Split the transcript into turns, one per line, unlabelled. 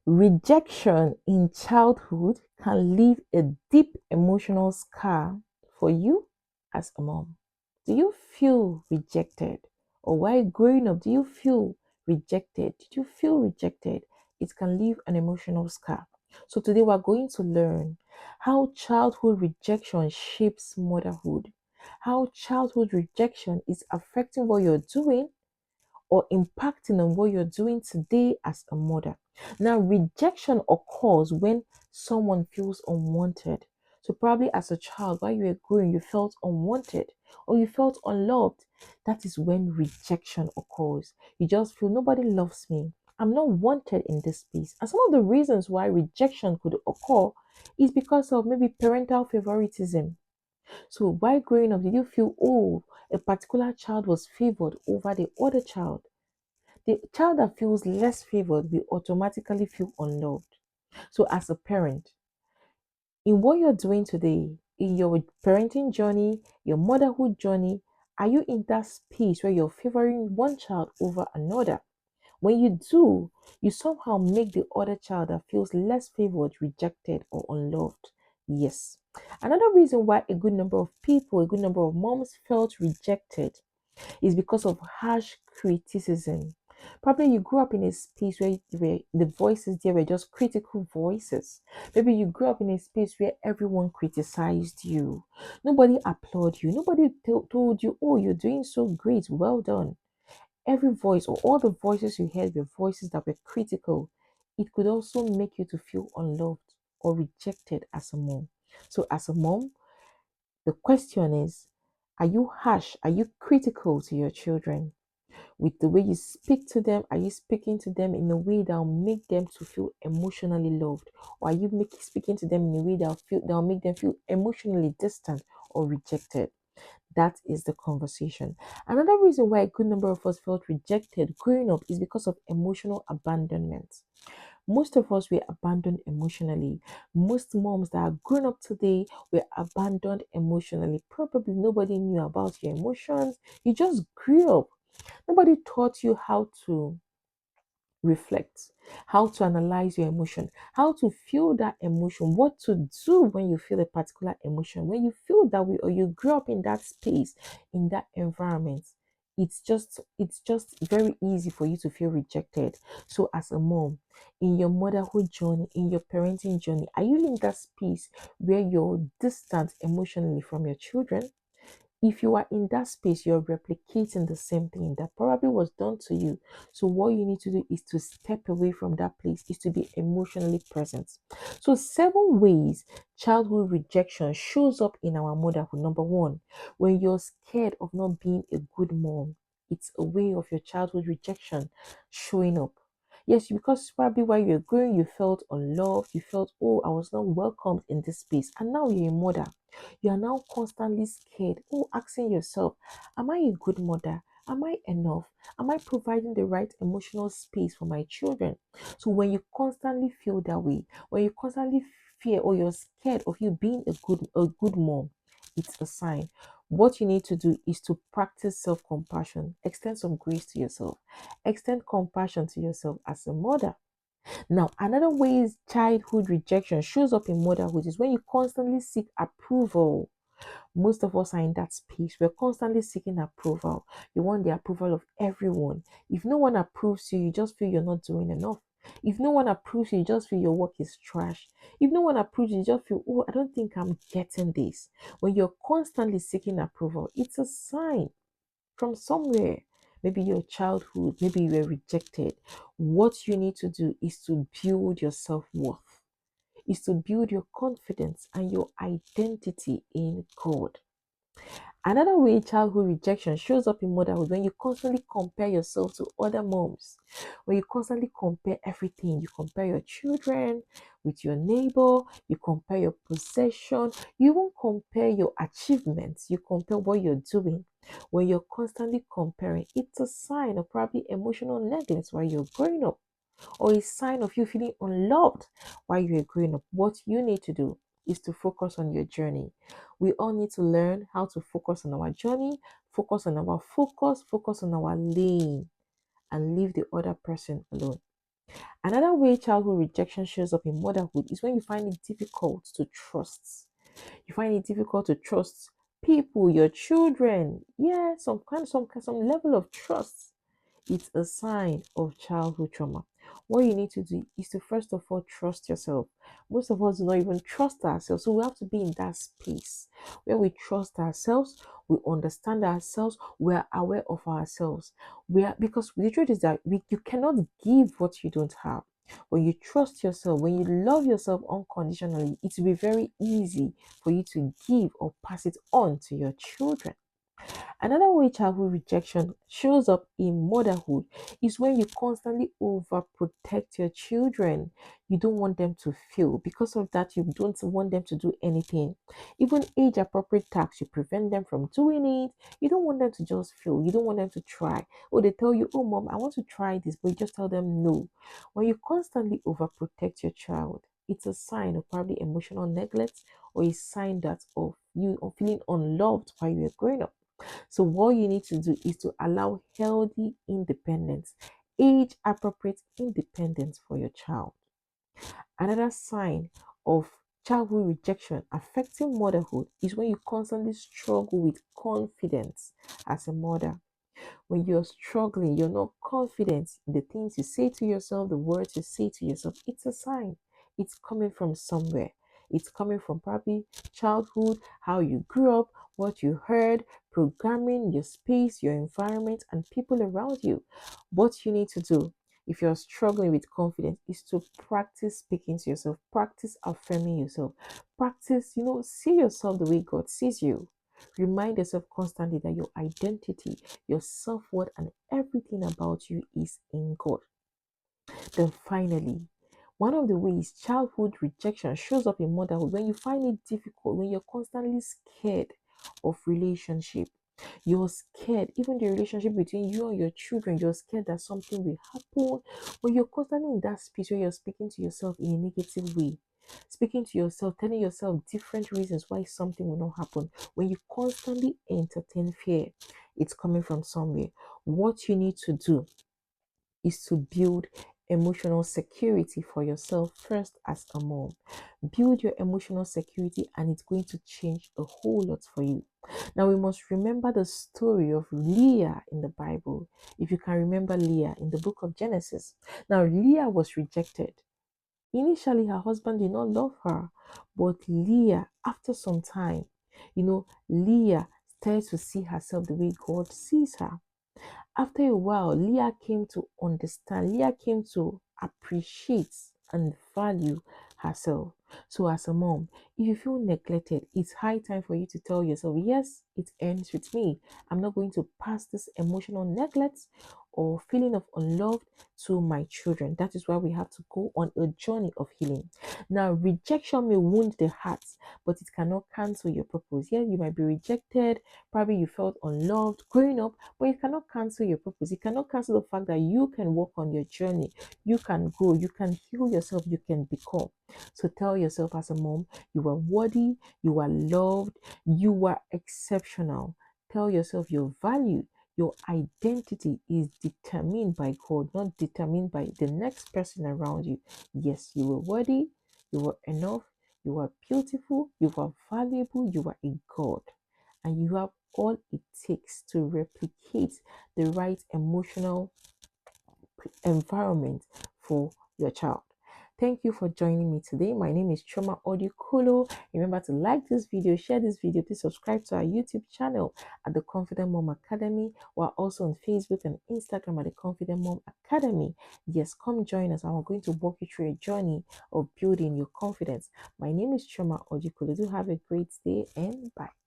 Rejection in childhood can leave a deep emotional scar for you as a mom. Do you feel rejected? Or while growing up, do you feel rejected? Did you feel rejected? It can leave an emotional scar. So today we're going to learn how childhood rejection shapes motherhood, how childhood rejection is affecting what you're doing or impacting on what you're doing today as a mother. Now, rejection occurs when someone feels unwanted. So, probably as a child, while you were growing, you felt unwanted or you felt unloved. That is when rejection occurs. You just feel nobody loves me. I'm not wanted in this space. And some of the reasons why rejection could occur is because of maybe parental favoritism. So, while growing up, did you feel, oh, a particular child was favored over the other child? The child that feels less favored will automatically feel unloved. So, as a parent, in what you're doing today, in your parenting journey, your motherhood journey, are you in that space where you're favoring one child over another? When you do, you somehow make the other child that feels less favored, rejected, or unloved. Yes. Another reason why a good number of people, a good number of moms felt rejected is because of harsh criticism. Probably you grew up in a space where the voices there were just critical voices. Maybe you grew up in a space where everyone criticized you. Nobody applauded you. Nobody told you, oh, you're doing so great, well done. Every voice or all the voices you heard were voices that were critical. It could also make you to feel unloved or rejected as a mom. So, as a mom, the question is, are you harsh? Are you critical to your children? With the way you speak to them, are you speaking to them in a way that will make them to feel emotionally loved? Or are you speaking to them in a way that will make them feel emotionally distant or rejected? That is the conversation. Another reason why a good number of us felt rejected growing up is because of emotional abandonment. Most of us were abandoned emotionally. Most moms that are grown up today were abandoned emotionally. Probably nobody knew about your emotions. You just grew up. Nobody taught you how to reflect, how to analyze your emotion, how to feel that emotion, what to do when you feel a particular emotion, when you feel that way or you grew up in that space, in that environment. It's just very easy for you to feel rejected. So as a mom, in your motherhood journey, in your parenting journey, are you in that space where you're distant emotionally from your children? If you are in that space, you're replicating the same thing that probably was done to you. So, what you need to do is to step away from that place, is to be emotionally present. So, 7 ways childhood rejection shows up in our motherhood. Number one, when you're scared of not being a good mom, it's a way of your childhood rejection showing up. Yes, because probably while you were growing, you felt unloved, you felt, oh, I was not welcomed in this space. And now you're a mother, you are now constantly scared. Oh, asking yourself, am I a good mother? Am I enough? Am I providing the right emotional space for my children? So when you constantly feel that way, when you constantly fear or you're scared of you being a good mom, it's a sign. What you need to do is to practice self-compassion. Extend some grace to yourself. Extend compassion to yourself as a mother. Now, another way childhood rejection shows up in motherhood is when you constantly seek approval. Most of us are in that space. We're constantly seeking approval. You want the approval of everyone. If no one approves you, you just feel you're not doing enough. If no one approves you, you just feel your work is trash. If no one approves you, you just feel, oh, I don't think I'm getting this. When you're constantly seeking approval, it's a sign from somewhere. Maybe your childhood, maybe you were rejected. What you need to do is to build your self worth, is to build your confidence and your identity in God. Another way childhood rejection shows up in motherhood when you constantly compare yourself to other moms. When you constantly compare everything, you compare your children with your neighbor, you compare your possession, you won't compare your achievements, you compare what you're doing. When you're constantly comparing, it's a sign of probably emotional neglect while you're growing up, or a sign of you feeling unloved while you're growing up. What you need to do is to focus on your journey. We all need to learn how to focus on our journey, focus on our lane, and leave the other person alone. Another way childhood rejection shows up in motherhood is when you find it difficult to trust. You find it difficult to trust people, your children. Yeah, some level of trust. It's a sign of childhood trauma. What you need to do is to first of all trust yourself. Most of us do not even trust ourselves. So we have to be in that space where we trust ourselves, we understand ourselves, we are aware of ourselves. Because the truth is that you cannot give what you don't have. When you trust yourself, when you love yourself unconditionally, it will be very easy for you to give or pass it on to your children. Another way childhood rejection shows up in motherhood is when you constantly overprotect your children. You don't want them to feel. Because of that, you don't want them to do anything. Even age appropriate tasks, you prevent them from doing it. You don't want them to just feel. You don't want them to try. Or they tell you, oh, mom, I want to try this, but you just tell them no. When you constantly overprotect your child, it's a sign of probably emotional neglect or a sign that of you of feeling unloved while you're growing up. So, what you need to do is to allow healthy independence, age appropriate independence for your child. Another sign of childhood rejection affecting motherhood is when you constantly struggle with confidence as a mother. When you're struggling, you're not confident in the things you say to yourself, the words you say to yourself, it's a sign. It's coming from somewhere. It's coming from probably childhood, how you grew up, what you heard, programming, your space, your environment, and people around you. What you need to do if you're struggling with confidence is to practice speaking to yourself, practice affirming yourself, practice, see yourself the way God sees you. Remind yourself constantly that your identity, your self worth, and everything about you is in God. Then finally, one of the ways childhood rejection shows up in motherhood when you find it difficult, when you're constantly scared of relationship. You're scared, even the relationship between you and your children, you're scared that something will happen. When you're constantly in that space where you're speaking to yourself in a negative way, speaking to yourself, telling yourself different reasons why something will not happen. When you constantly entertain fear, it's coming from somewhere. What you need to do is to build emotional security for yourself first as a mom. Build your emotional security, and it's going to change a whole lot for you. Now, we must remember the story of Leah in the Bible. If you can remember Leah in the book of Genesis. Now, Leah was rejected. Initially, her husband did not love her, but Leah, after some time, Leah started to see herself the way God sees her. After a while, Leah came to understand, Leah came to appreciate and value herself. So, as a mom, if you feel neglected, it's high time for you to tell yourself, yes, it ends with me. I'm not going to pass this emotional neglect or feeling of unloved to my children. That is why we have to go on a journey of healing. Now, rejection may wound the heart, but it cannot cancel your purpose. Yeah, you might be rejected. Probably you felt unloved growing up, but it cannot cancel your purpose. It cannot cancel the fact that you can work on your journey. You can grow. You can heal yourself. You can become. So tell yourself as a mom, you are worthy. You are loved. You are exceptional. Tell yourself you're valued. Your identity is determined by God, not determined by the next person around you. Yes, you are worthy. You are enough. You are beautiful. You are valuable. You are a God. And you have all it takes to replicate the right emotional environment for your child. Thank you for joining me today. My name is Choma Odikulo. Remember to like this video, share this video, please subscribe to our YouTube channel at the Confident Mom Academy. We're also on Facebook and Instagram at the Confident Mom Academy. Yes, come join us. I'm going to walk you through a journey of building your confidence. My name is Choma Odikulo. Do have a great day and bye.